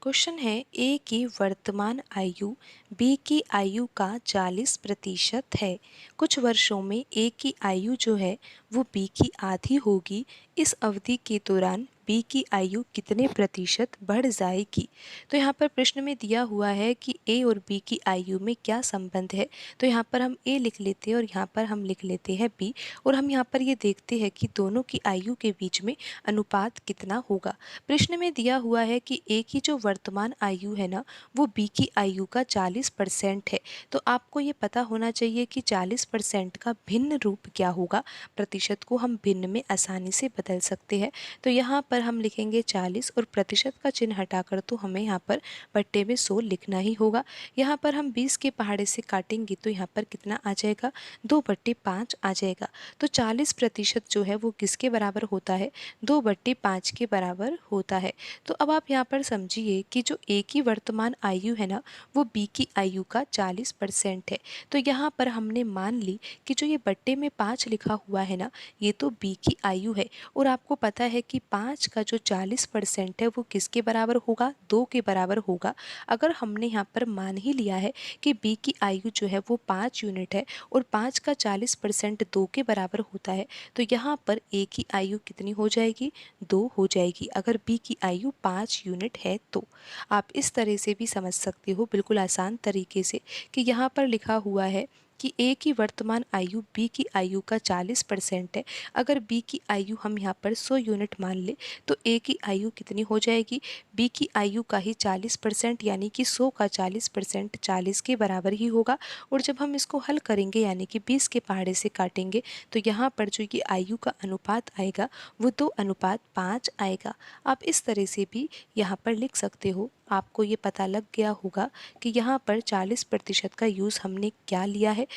Question है ए की वर्तमान आयु बी की आयु का 40% है। कुछ वर्षों में ए की आयु जो है वो बी की आधी होगी। इस अवधि के दौरान बी की आयु कितने प्रतिशत बढ़ जाएगी। तो यहाँ पर प्रश्न में दिया हुआ है कि ए और बी की आयु में क्या संबंध है। तो यहाँ पर हम ए लिख लेते हैं और यहाँ पर हम लिख लेते हैं बी, और हम यहाँ पर ये देखते हैं कि दोनों की आयु के बीच में अनुपात कितना होगा। प्रश्न में दिया हुआ है कि ए की जो वर्तमान आयु है ना वो बी की आयु का 40% है। तो आपको ये पता होना चाहिए कि 40% का भिन्न रूप क्या होगा। प्रतिशत को हम भिन्न में आसानी से बदल सकते हैं। तो यहाँ पर हम लिखेंगे 40 और प्रतिशत का चिन्ह हटाकर तो हमें यहाँ पर पट्टे में 100 लिखना ही होगा। यहाँ पर हम 20 के पहाड़े से काटेंगे तो यहाँ पर कितना आ जाएगा, 2/5 आ जाएगा। तो 40% जो है वो किसके बराबर होता है, 2/5 के बराबर होता है। तो अब आप यहाँ पर समझिए कि जो ए की वर्तमान आयु है ना वो बी की आयु का 40% है। तो यहाँ पर हमने मान ली कि जो ये बट्टे में 5 लिखा हुआ है ना ये तो बी की आयु है, और आपको पता है कि 5 का जो 40% है वो किसके बराबर होगा, 2 के बराबर होगा। अगर हमने यहाँ पर मान ही लिया है कि बी की आयु जो है वो 5 यूनिट है और 5 का 40% 2 के बराबर होता है, तो यहाँ पर ए की आयु कितनी हो जाएगी, 2 हो जाएगी। अगर बी की आयु 5 यूनिट है तो आप इस तरह से भी समझ सकते हो बिल्कुल आसान तरीके से कि यहाँ पर लिखा हुआ है कि ए की वर्तमान आयु बी की आयु का 40% है। अगर बी की आयु हम यहाँ पर 100 यूनिट मान ले तो ए की आयु कितनी हो जाएगी, बी की आयु का ही 40% यानी कि 100 का 40% 40 के बराबर ही होगा। और जब हम इसको हल करेंगे यानी कि 20 के पहाड़े से काटेंगे तो यहाँ पर जो ये आयु का अनुपात आएगा वो 2:5 आएगा। आप इस तरह से भी यहाँ पर लिख सकते हो। आपको ये पता लग गया होगा कि यहाँ पर 40% का यूज़ हमने क्या लिया है,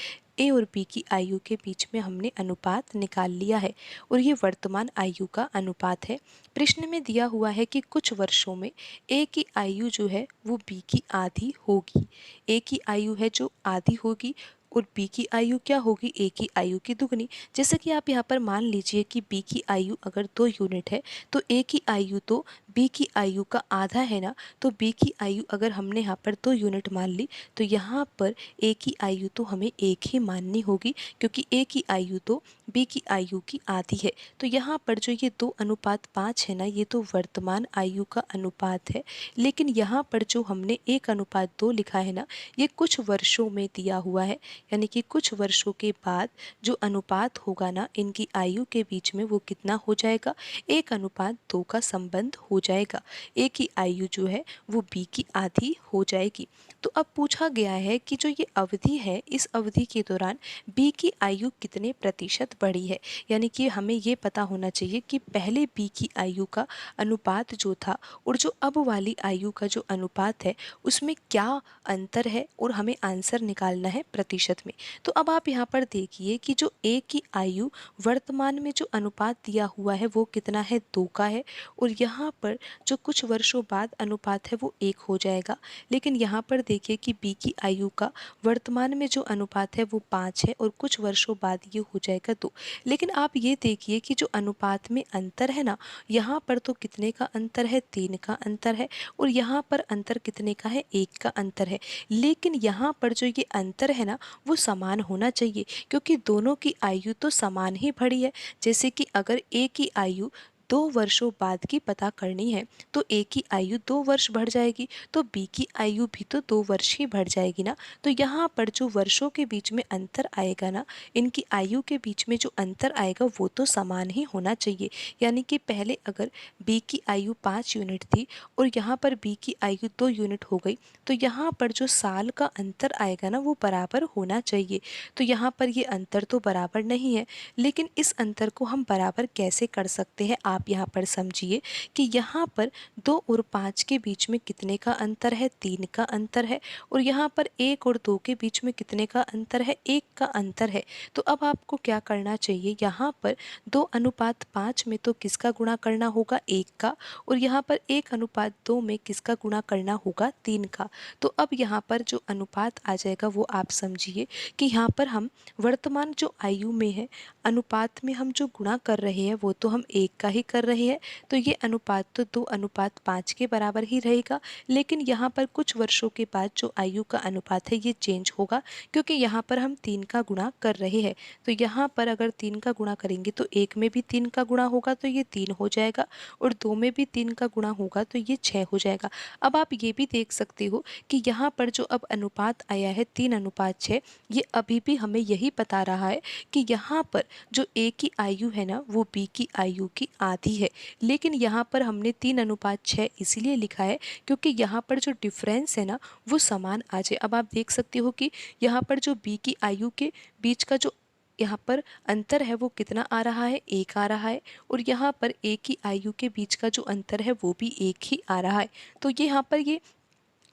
ए और बी की आयु के बीच में हमने अनुपात निकाल लिया है और ये वर्तमान आयु का अनुपात है। प्रश्न में दिया हुआ है कि कुछ वर्षों में ए की आयु जो है वो बी की आधी होगी। ए की आयु है जो आधी होगी और बी की आयु क्या होगी, ए की आयु की दुगनी। जैसे कि आप यहाँ पर मान लीजिए कि बी की आयु अगर 2 यूनिट है तो ए की आयु तो बी की आयु का आधा है ना। तो बी की आयु अगर हमने यहाँ पर 2 यूनिट मान ली तो यहाँ पर ए की आयु तो हमें 1 ही माननी होगी, क्योंकि ए की आयु तो बी की आयु की आधी है। तो यहाँ पर जो ये 2:5 है ना ये तो वर्तमान आयु का अनुपात है। लेकिन यहाँ पर जो हमने 1:2 लिखा है ना ये कुछ वर्षों में दिया हुआ है, यानी कि कुछ वर्षों के बाद जो अनुपात होगा ना इनकी आयु के बीच में वो कितना हो जाएगा, 1:2 का संबंध हो जाएगा। ए की आयु जो है वो बी की आधी हो जाएगी। तो अब पूछा गया है कि जो ये अवधि है इस अवधि के दौरान बी की आयु कितने प्रतिशत बढ़ी है। यानी कि हमें ये पता होना चाहिए कि पहले बी की आयु का अनुपात जो था और जो अब वाली आयु का जो अनुपात है उसमें क्या अंतर है, और हमें आंसर निकालना है प्रतिशत में। तो अब आप यहाँ पर देखिए कि जो ए की आयु वर्तमान में जो अनुपात दिया हुआ है वो कितना है, 2 का है, और यहाँ पर जो कुछ वर्षों बाद अनुपात है वो 1 हो जाएगा। लेकिन यहाँ पर देखिए कि बी की आयु का वर्तमान में जो अनुपात है वो 5 है और कुछ वर्षों बाद ये हो जाएगा 2। लेकिन आप ये देखिए कि जो अनुपात में अंतर है ना यहाँ पर तो कितने का अंतर है, 3 का अंतर है, और यहाँ पर अंतर कितने का है, 1 का अंतर है। लेकिन यहाँ पर जो ये अंतर है ना वो समान होना चाहिए, क्योंकि दोनों की आयु तो समान ही बढ़ी है। जैसे कि अगर ए की आयु 2 वर्षों बाद की पता करनी है तो ए की आयु 2 वर्ष बढ़ जाएगी, तो बी की आयु भी तो 2 वर्ष ही बढ़ जाएगी ना। तो यहाँ पर जो वर्षों के बीच में अंतर आएगा ना, इनकी आयु के बीच में जो अंतर आएगा वो तो समान ही होना चाहिए। यानी कि पहले अगर बी की आयु 5 यूनिट थी और यहाँ पर बी की आयु 2 यूनिट हो गई, तो यहाँ पर जो साल का अंतर आएगा ना वो बराबर होना चाहिए। तो यहाँ पर ये अंतर तो बराबर नहीं है, लेकिन इस अंतर को हम बराबर कैसे कर सकते हैं। आप यहाँ पर समझिए कि यहाँ पर 2 और 5 के बीच में कितने का अंतर है, 3 का अंतर है, और यहाँ पर 1 और 2 के बीच में कितने का अंतर है, 1 का अंतर है। तो अब आपको क्या करना चाहिए, यहाँ पर 2:5 में तो किसका गुणा करना होगा, 1 का, और यहाँ पर 1:2 में किसका गुणा करना होगा, 3 का। तो अब यहाँ पर जो अनुपात आ जाएगा वो आप समझिए कि यहाँ पर हम वर्तमान जो आयु में है अनुपात में हम जो गुणा कर रहे हैं वो तो हम 1 का ही कर रहे हैं तो ये अनुपात तो 2:5 के बराबर ही रहेगा। लेकिन यहाँ पर कुछ वर्षों के बाद जो आयु का अनुपात है ये चेंज होगा, क्योंकि यहाँ पर हम 3 का गुणा कर रहे हैं। तो यहाँ पर अगर 3 का गुणा करेंगे तो 1 में भी 3 का गुणा होगा तो ये 3 हो जाएगा, और 2 में भी 3 का गुणा होगा तो ये 6 हो जाएगा। अब आप ये भी देख सकते हो कि यहाँ पर जो अब अनुपात आया है 3:6, ये अभी भी हमें यही बता रहा है कि यहाँ पर जो ए की आयु है ना वो बी की आयु की आधी है। लेकिन यहाँ पर हमने 3:6 इसीलिए लिखा है क्योंकि यहाँ पर जो डिफरेंस है ना वो समान आ जाए। अब आप देख सकते हो कि यहाँ पर जो बी की आयु के बीच का जो यहाँ पर अंतर है वो कितना आ रहा है, 1 आ रहा है, और यहाँ पर ए की आयु के बीच का जो अंतर है वो भी 1 ही आ रहा है। तो ये यहाँ पर ये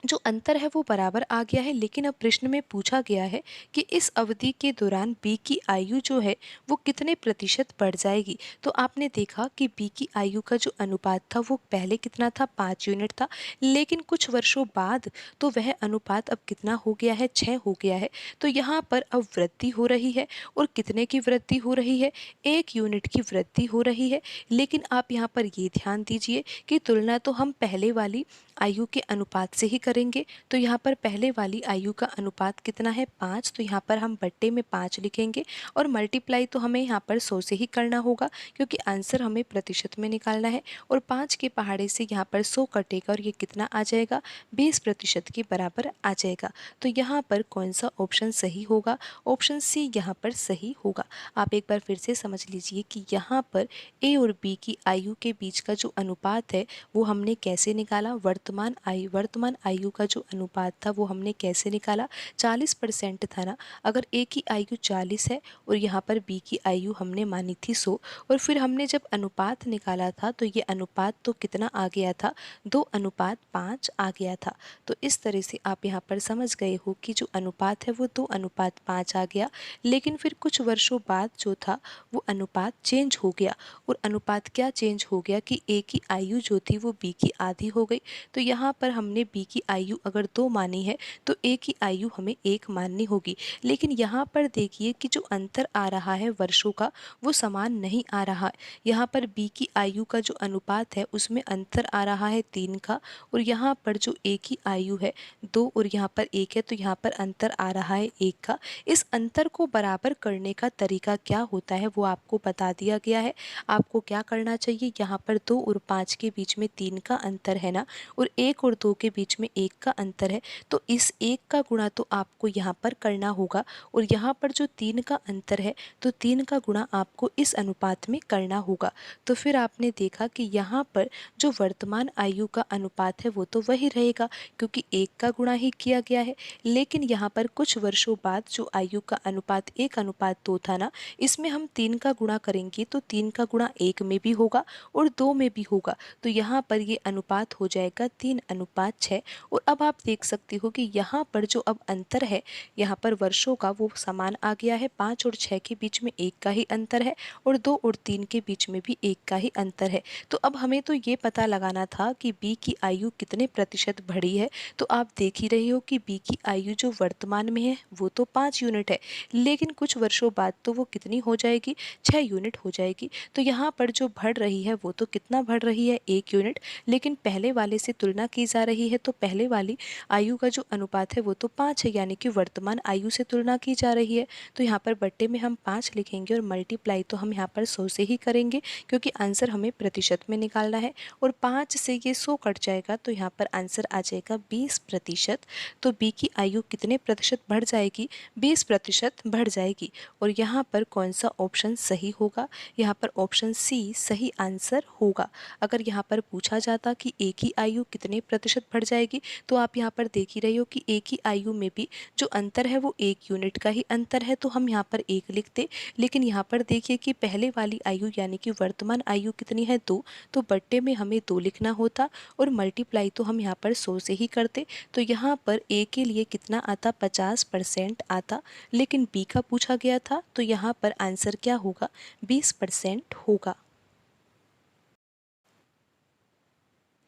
जो अंतर है वो बराबर आ गया है। लेकिन अब प्रश्न में पूछा गया है कि इस अवधि के दौरान बी की आयु जो है वो कितने प्रतिशत बढ़ जाएगी। तो आपने देखा कि बी की आयु का जो अनुपात था वो पहले कितना था, 5 यूनिट था, लेकिन कुछ वर्षों बाद तो वह अनुपात अब कितना हो गया है, 6 हो गया है। तो यहाँ पर अब वृद्धि हो रही है, और कितने की वृद्धि हो रही है, 1 यूनिट की वृद्धि हो रही है। लेकिन आप यहाँ पर ये ध्यान दीजिए कि तुलना तो हम पहले वाली आयु के अनुपात से ही करेंगे। तो यहाँ पर पहले वाली आयु का अनुपात कितना है, 5, तो यहाँ पर हम बट्टे में 5 लिखेंगे, और मल्टीप्लाई तो हमें यहाँ पर 100 से ही करना होगा क्योंकि आंसर हमें प्रतिशत में निकालना है। और 5 के पहाड़े से यहाँ पर 100 कटेगा और ये कितना आ जाएगा, 20% के बराबर आ जाएगा। तो यहाँ पर कौन सा ऑप्शन सही होगा, ऑप्शन सी यहाँ पर सही होगा। आप एक बार फिर से समझ लीजिए कि यहाँ पर ए और बी की आयु के बीच का जो अनुपात है वो हमने कैसे निकाला, वर्तमान आयु का जो अनुपात था वो हमने कैसे निकाला, 40% था ना। अगर ए की आयु 40 है और यहाँ पर बी की आयु हमने मानी थी 100, और फिर हमने जब अनुपात निकाला था तो ये अनुपात तो कितना आ गया था, 2:5 आ गया था। तो इस तरह से आप यहाँ पर समझ गए हो कि जो अनुपात है वो 2:5 आ गया। लेकिन फिर कुछ वर्षों बाद जो था वो अनुपात चेंज हो गया, और अनुपात क्या चेंज हो गया कि ए की आयु जो थी वो बी की आधी हो गई। तो यहाँ पर हमने बी की आयु अगर 2 मानी है तो ए की आयु हमें 1 माननी होगी। लेकिन यहाँ पर देखिए कि जो अंतर आ रहा है वर्षों का वो समान नहीं आ रहा है। यहाँ पर बी की आयु का जो अनुपात है उसमें अंतर आ रहा है 3 का, और यहाँ पर जो ए की आयु है 2 और यहाँ पर 1 है, तो यहाँ पर अंतर आ रहा है 1 का। इस अंतर को बराबर करने का तरीका क्या होता है वो आपको बता दिया गया है। आपको क्या करना चाहिए, यहाँ पर 2 और 5 के बीच में 3 का अंतर है ना, और 1 और 2 के बीच में 1 का अंतर है, तो इस 1 का गुणा तो आपको यहाँ पर करना होगा। और यहाँ पर जो 3 का अंतर है तो 3 का गुणा आपको इस अनुपात में करना होगा। तो फिर आपने देखा कि यहाँ पर जो वर्तमान आयु का अनुपात है वो तो वही रहेगा क्योंकि 1 का गुणा ही किया गया है। लेकिन यहाँ पर कुछ वर्षों बाद जो आयु का अनुपात 1:2 था ना, इसमें हम 3 का गुणा करेंगे तो 3 का गुणा 1 में भी होगा और 2 में भी होगा। तो यहाँ पर ये अनुपात हो जाएगा 3:6। और अब आप देख सकते हो कि यहाँ पर जो अब अंतर है यहाँ पर वर्षों का वो समान आ गया है। 5 और 6 के बीच में 1 का ही अंतर है, और 2 और 3 के बीच में भी 1 का ही अंतर है। तो अब हमें तो ये पता लगाना था कि बी की आयु कितने प्रतिशत बढ़ी है। तो आप देख ही रहे हो कि बी की आयु जो वर्तमान में है वो तो 5 यूनिट है, लेकिन कुछ वर्षों बाद तो वो कितनी हो जाएगी, 6 यूनिट हो जाएगी। तो यहाँ पर जो बढ़ रही है वो तो कितना बढ़ रही है, 1 यूनिट। लेकिन पहले वाले से तुलना की जा रही है तो पहले वाली आयु का जो अनुपात है वो तो 5 है, यानी कि वर्तमान आयु से तुलना की जा रही है। तो यहाँ पर बट्टे में हम 5 लिखेंगे और मल्टीप्लाई तो हम यहाँ पर 100 से ही करेंगे क्योंकि आंसर हमें प्रतिशत में निकालना है। और 5 से ये 100 कट जाएगा तो यहाँ पर आंसर आ जाएगा 20%। तो बी की आयु कितने प्रतिशत बढ़ जाएगी, 20% बढ़ जाएगी। और यहाँ पर कौन सा ऑप्शन सही होगा, यहाँ पर ऑप्शन सी सही आंसर होगा। अगर यहाँ पर पूछा जाता कि ए की आयु कितने प्रतिशत बढ़ जाएगी, तो आप यहाँ पर देख ही रहे हो कि ए की आयु में भी जो अंतर है वो 1 यूनिट का ही अंतर है, तो हम यहाँ पर 1 लिखते। लेकिन यहाँ पर देखिए कि पहले वाली आयु यानी कि वर्तमान आयु कितनी है, 2, तो बट्टे में हमें 2 लिखना होता और मल्टीप्लाई तो हम यहाँ पर 100 से ही करते। तो यहाँ पर ए के लिए कितना आता, 50% आता। लेकिन बी का पूछा गया था तो यहाँ पर आंसर क्या होगा, 20% होगा।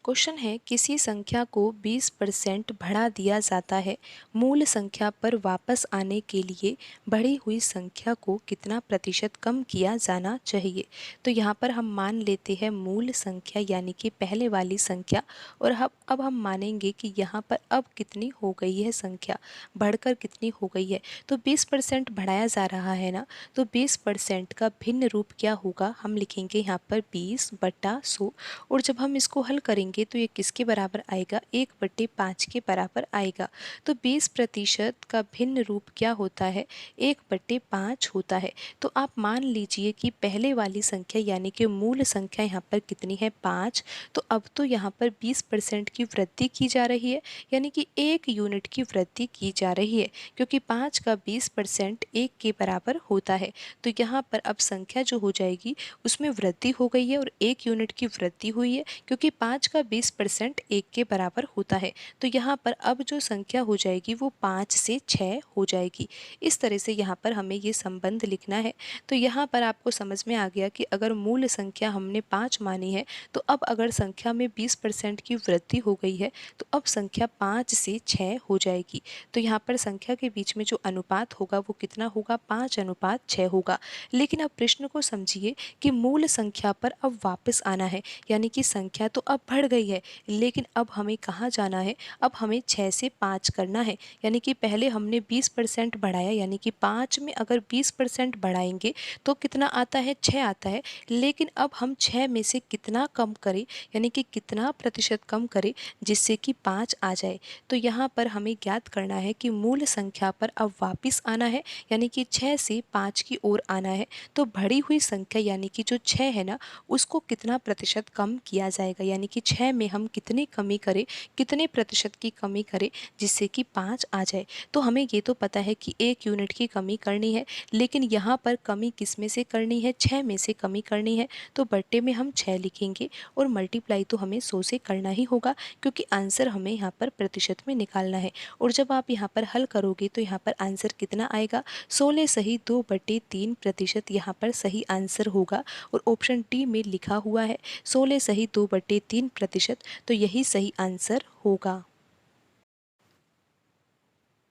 क्वेश्चन है, किसी संख्या को 20% बढ़ा दिया जाता है, मूल संख्या पर वापस आने के लिए बढ़ी हुई संख्या को कितना प्रतिशत कम किया जाना चाहिए। तो यहाँ पर हम मान लेते हैं मूल संख्या यानी कि पहले वाली संख्या, और अब हम मानेंगे कि यहाँ पर अब कितनी हो गई है संख्या, बढ़कर कितनी हो गई है। तो 20% बढ़ाया जा रहा है ना, तो 20% का भिन्न रूप क्या होगा, हम लिखेंगे यहाँ पर 20/100, और जब हम इसको हल करेंगे तो ये किसके बराबर आएगा, 1/5 के बराबर आएगा। तो 20% का भिन्न रूप क्या होता है, 1/5 होता है। तो आप मान लीजिए कि पहले वाली संख्या यानी कि मूल संख्या यहाँ पर कितनी है, 5। तो अब तो यहाँ पर 20% की वृद्धि की जा रही है, यानी कि 1 यूनिट की वृद्धि की जा रही है, क्योंकि 5 का 20% 1 के बराबर होता है। तो यहाँ पर अब संख्या जो हो जाएगी उसमें वृद्धि हो गई है और 1 यूनिट की वृद्धि हुई है, क्योंकि 5 का 20% 1 के बराबर होता है। तो यहाँ पर अब जो संख्या हो जाएगी वो 5 से 6 हो जाएगी। इस तरह से यहाँ पर हमें ये संबंध लिखना है। तो यहाँ पर आपको समझ में आ गया कि अगर मूल संख्या हमने 5 मानी है, तो अब अगर संख्या में 20% की वृद्धि हो गई है, तो अब संख्या 5 से 6 हो जाएगी। तो यहाँ पर संख्या के बीच में जो अनुपात होगा वो कितना होगा, 5:6 होगा। लेकिन अब प्रश्न को समझिए कि मूल संख्या पर अब वापस आना है, यानी कि संख्या तो अब बढ़ गई है, लेकिन अब हमें कहाँ जाना है, अब हमें 6 से 5 करना है। यानी कि पहले हमने 20% बढ़ाया, यानी कि 5 में अगर 20% बढ़ाएंगे तो कितना आता है, 6 आता है। लेकिन अब हम 6 में से कितना कम करें, यानी कि कितना प्रतिशत कम करें जिससे कि 5 आ जाए। तो यहाँ पर हमें ज्ञात करना है कि मूल संख्या पर अब वापस आना है, यानी कि 6 से 5 की ओर आना है। तो बढ़ी हुई संख्या यानी कि जो 6 है ना, उसको कितना प्रतिशत कम किया जाएगा, यानी कि 6 में हम कितनी कमी करें, कितने प्रतिशत की कमी करें जिससे कि 5 आ जाए। तो हमें ये तो पता है कि 1 यूनिट की कमी करनी है, लेकिन यहाँ पर कमी किस में से करनी है, 6 में से कमी करनी है। तो बट्टे में हम 6 लिखेंगे और मल्टीप्लाई तो हमें 100 से करना ही होगा, क्योंकि आंसर हमें यहाँ पर प्रतिशत में निकालना है। और जब आप यहाँ पर हल करोगे तो यहाँ पर आंसर कितना आएगा, 16 सही 2/3% यहाँ पर सही आंसर होगा। और ऑप्शन डी में लिखा हुआ है 16 सही 2/3%, तो यही सही आंसर होगा।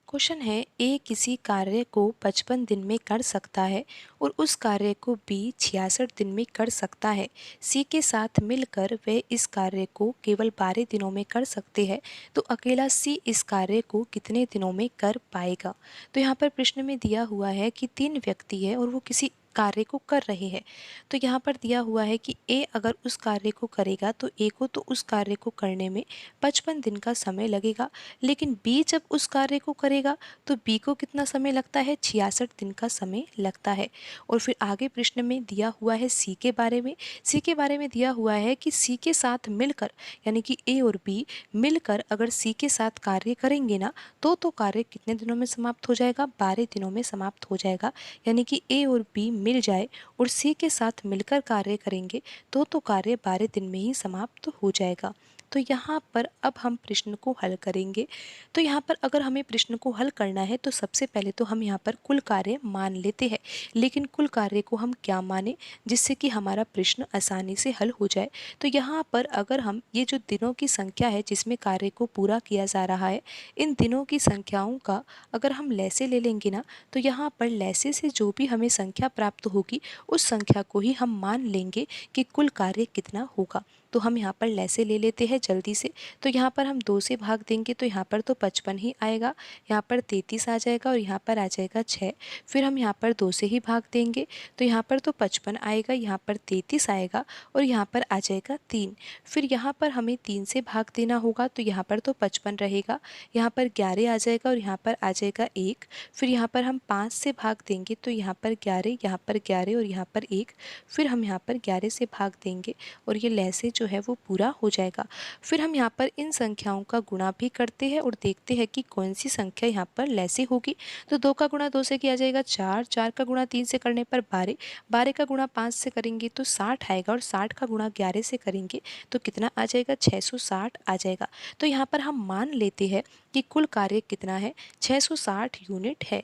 क्वेश्चन है, ए किसी कार्य को 55 दिन में कर सकता है और उस कार्य को बी 66 दिन में कर सकता है। सी के साथ मिलकर वे इस कार्य को केवल 12 दिनों में कर सकते हैं, तो अकेला सी इस कार्य को कितने दिनों में कर पाएगा। तो यहाँ पर प्रश्न में दिया हुआ है कि 3 व्यक्ति है और वो किसी कार्य को कर रहे हैं। तो यहाँ पर दिया हुआ है कि ए अगर उस कार्य को करेगा तो ए को तो उस कार्य को करने में 55 दिन का समय लगेगा, लेकिन बी जब उस कार्य को करेगा तो बी को कितना समय लगता है, 66 दिन का समय लगता है। और फिर आगे प्रश्न में दिया हुआ है सी के बारे में। सी के बारे में दिया हुआ है कि सी के साथ मिलकर, यानी कि ए और बी मिलकर अगर सी के साथ कार्य करेंगे ना, तो कार्य कितने दिनों में समाप्त हो जाएगा, 12 दिनों में समाप्त हो जाएगा। यानी कि ए और बी मिल जाए और सी के साथ मिलकर कार्य करेंगे तो कार्य 12 दिन में ही समाप्त हो जाएगा। तो यहाँ पर अब हम प्रश्न को हल करेंगे। तो यहाँ पर अगर हमें प्रश्न को हल करना है तो सबसे पहले तो हम यहाँ पर कुल कार्य मान लेते हैं, लेकिन कुल कार्य को हम क्या माने जिससे कि हमारा प्रश्न आसानी से हल हो जाए। तो यहाँ पर अगर हम ये जो दिनों की संख्या है जिसमें कार्य को पूरा किया जा रहा है, इन दिनों की संख्याओं का अगर हम लैसे ले लेंगे ना, तो यहाँ पर लैसे से जो भी हमें संख्या प्राप्त होगी उस संख्या को ही हम मान लेंगे कि कुल कार्य कितना होगा। तो हम यहाँ पर लैसे ले लेते हैं जल्दी से। तो यहाँ पर हम 2 से भाग देंगे तो यहाँ पर तो 55 ही आएगा, यहाँ पर 33 आ जाएगा और यहाँ पर आ जाएगा 6। फिर हम यहाँ पर 2 से ही भाग देंगे तो यहाँ पर तो 55 आएगा, यहाँ पर 33 आएगा और यहाँ पर आ जाएगा 3। फिर यहाँ पर हमें 3 से भाग देना होगा तो यहाँ पर तो 55 रहेगा, यहाँ पर 11 आ जाएगा और यहाँ पर आ जाएगा 1। फिर यहाँ पर हम 5 से भाग देंगे तो यहाँ पर 11, यहाँ पर 11 और यहाँ पर 1। फिर हम यहाँ पर 11 से भाग देंगे और ये लैसे जो है वो पूरा हो जाएगा। फिर हम यहाँ पर इन संख्याओं का गुणा भी करते हैं और देखते हैं कि कौन सी संख्या यहाँ पर लैसे होगी। तो 2 का गुणा 2 से किया जाएगा 4, 4 का गुणा 3 से करने पर 12, 12 का गुणा 5 से करेंगे तो 60 आएगा और 60 का गुणा 11 से करेंगे तो कितना आ जाएगा, 660 आ जाएगा। तो यहाँ पर हम मान लेते हैं कि कुल कार्य कितना है, 660 यूनिट है।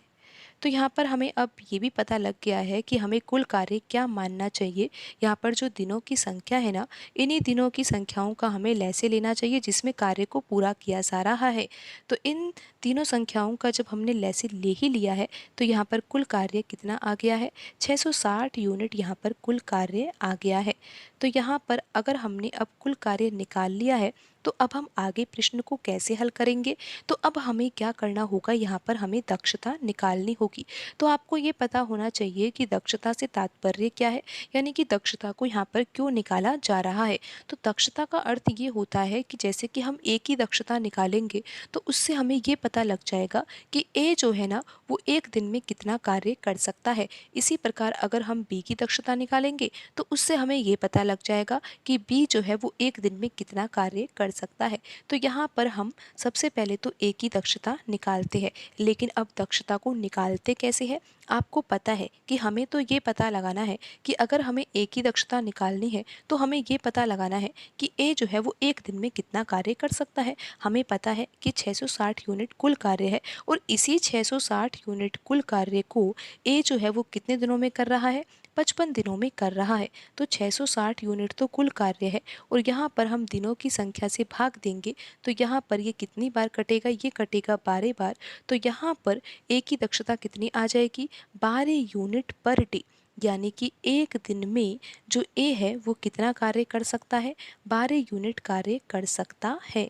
तो यहाँ पर हमें अब ये भी पता लग गया है कि हमें कुल कार्य क्या मानना चाहिए। यहाँ पर जो दिनों की संख्या है ना, इन्हीं दिनों की संख्याओं का हमें लैसे लेना चाहिए जिसमें कार्य को पूरा किया जा रहा है। तो इन तीनों संख्याओं का जब हमने लैसे ले ही लिया है तो यहाँ पर कुल कार्य कितना आ गया है, 660 यूनिट यहाँ पर कुल कार्य आ गया है। तो यहाँ पर अगर हमने अब कुल कार्य निकाल लिया है तो अब हम आगे प्रश्न को कैसे हल करेंगे। तो अब हमें क्या करना होगा, यहाँ पर हमें दक्षता निकालनी होगी। तो आपको ये पता होना चाहिए कि दक्षता से तात्पर्य क्या है, यानी कि दक्षता को यहाँ पर क्यों निकाला जा रहा है। तो दक्षता का अर्थ ये होता है कि जैसे कि हम ए की दक्षता निकालेंगे तो उससे हमें ये पता लग जाएगा कि ए जो है ना वो एक दिन में कितना कार्य कर सकता है। इसी प्रकार अगर हम बी की दक्षता निकालेंगे तो उससे हमें ये पता लग जाएगा कि बी जो है वो एक दिन में कितना कार्य कर सकता है। तो यहाँ पर हम सबसे पहले तो ए की दक्षता निकालते हैं, लेकिन अब दक्षता को निकालते कैसे है। आपको पता है कि हमें तो ये पता लगाना है कि अगर हमें ए की दक्षता निकालनी है तो हमें ये पता लगाना है कि ए जो है वो एक दिन में कितना कार्य कर सकता है। हमें पता है कि 660 यूनिट कुल कार्य है और इसी 660 यूनिट कुल कार्य को ए जो है वो कितने दिनों में कर रहा है, 55 दिनों में कर रहा है। तो 660 यूनिट तो कुल कार्य है और यहाँ पर हम दिनों की संख्या से भाग देंगे तो यहाँ पर ये कितनी बार कटेगा, ये कटेगा 12 बार। तो यहाँ पर ए की दक्षता कितनी आ जाएगी, 12 यूनिट पर डे, यानी कि एक दिन में जो ए है वो कितना कार्य कर सकता है, 12 यूनिट कार्य कर सकता है।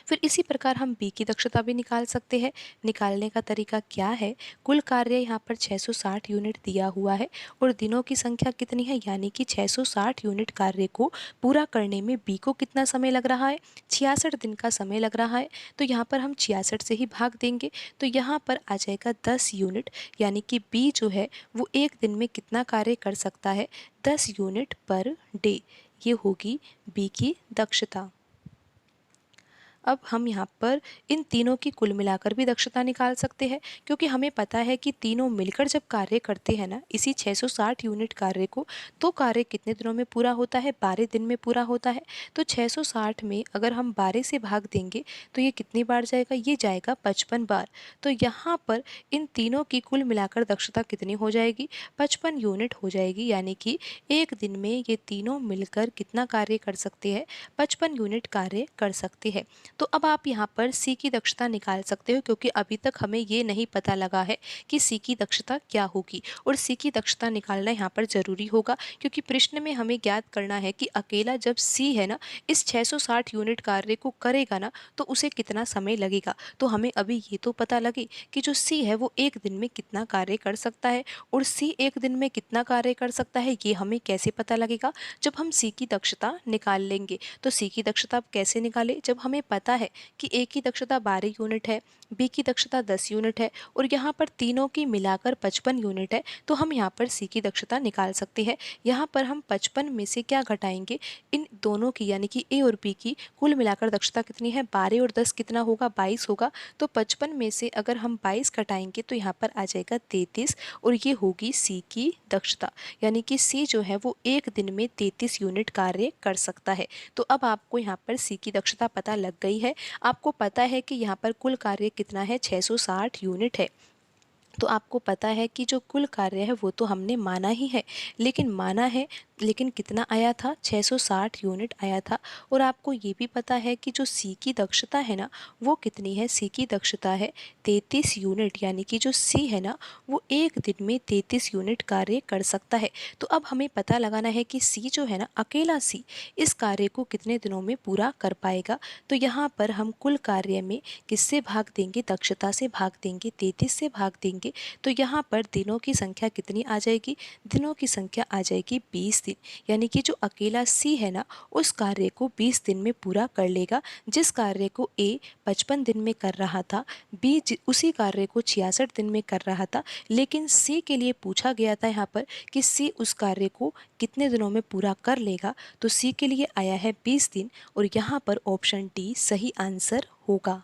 फिर इसी प्रकार हम बी की दक्षता भी निकाल सकते हैं। निकालने का तरीका क्या है, कुल कार्य यहाँ पर 660 यूनिट दिया हुआ है और दिनों की संख्या कितनी है, यानी कि 660 यूनिट कार्य को पूरा करने में बी को कितना समय लग रहा है, 66 दिन का समय लग रहा है। तो यहाँ पर हम 66 से ही भाग देंगे तो यहाँ पर आ जाएगा 10 यूनिट, यानी कि बी जो है वो एक दिन में कितना कार्य कर सकता है, 10 यूनिट पर डे। ये होगी बी की दक्षता। अब हम यहाँ पर इन तीनों की कुल मिलाकर भी दक्षता निकाल सकते हैं, क्योंकि हमें पता है कि तीनों मिलकर जब कार्य करते हैं ना इसी 660 यूनिट कार्य को, तो कार्य कितने दिनों में पूरा होता है, 12 दिन में पूरा होता है। तो 660 में अगर हम 12 से भाग देंगे तो ये कितनी बार जाएगा, ये जाएगा 55 बार। तो यहाँ पर इन तीनों की कुल मिलाकर दक्षता कितनी हो जाएगी, 55 यूनिट हो जाएगी, यानी कि एक दिन में ये तीनों मिलकर कितना कार्य कर सकते हैं, 55 यूनिट कार्य कर सकते हैं। तो अब आप यहाँ पर सी की दक्षता निकाल सकते हो, क्योंकि अभी तक हमें ये नहीं पता लगा है कि सी की दक्षता क्या होगी और सी की दक्षता निकालना यहाँ पर ज़रूरी होगा, क्योंकि प्रश्न में हमें ज्ञात करना है कि अकेला जब सी है ना इस 660 यूनिट कार्य को करेगा ना तो उसे कितना समय लगेगा। तो हमें अभी ये तो पता लगे कि जो सी है वो एक दिन में कितना कार्य कर सकता है और सी एक दिन में कितना कार्य कर सकता है ये हमें कैसे पता लगेगा, जब हम सी की दक्षता निकाल लेंगे। तो सी की दक्षता आप कैसे निकालें, जब हमें पता है कि ए की दक्षता 12 यूनिट है, बी की दक्षता 10 यूनिट है और यहाँ पर तीनों की मिलाकर 55 यूनिट है, तो हम यहाँ पर सी की दक्षता निकाल सकते हैं। यहाँ पर हम 55 में से क्या घटाएंगे, इन दोनों की यानी कि ए और बी की कुल मिलाकर दक्षता कितनी है, 12 और 10 कितना होगा, 22 होगा। तो 55 में से अगर हम 22 घटाएंगे तो यहाँ पर आ जाएगा 33 और ये होगी सी की दक्षता, यानी कि सी जो है वो एक दिन में 33 यूनिट कार्य कर सकता है। तो अब आपको यहाँ पर सी की दक्षता पता लग गई है। आपको पता है कि यहाँ पर कुल कार्य कितना है, 660 यूनिट है। तो आपको पता है कि जो कुल कार्य है वो तो हमने माना ही है, लेकिन माना है लेकिन कितना आया था, 660 यूनिट आया था। और आपको ये भी पता है कि जो सी की दक्षता है ना वो कितनी है, सी की दक्षता है 33 यूनिट, यानी कि जो सी है ना वो एक दिन में 33 यूनिट कार्य कर सकता है। तो अब हमें पता लगाना है कि सी जो है ना अकेला सी इस कार्य को कितने दिनों में पूरा कर पाएगा। तो यहाँ पर हम कुल कार्य में किससे भाग देंगे, दक्षता से भाग देंगे, 33 से भाग देंगे। तो यहाँ पर दिनों की संख्या कितनी आ जाएगी, दिनों की संख्या आ जाएगी 20 दिन, यानी कि जो अकेला सी है ना उस कार्य को 20 दिन में पूरा कर लेगा। जिस कार्य को ए 55 दिन में कर रहा था, बी उसी कार्य को 66 दिन में कर रहा था, लेकिन सी के लिए पूछा गया था यहाँ पर कि सी उस कार्य को कितने दिनों में पूरा कर लेगा। तो सी के लिए आया है 20 दिन और यहाँ पर ऑप्शन डी सही आंसर होगा।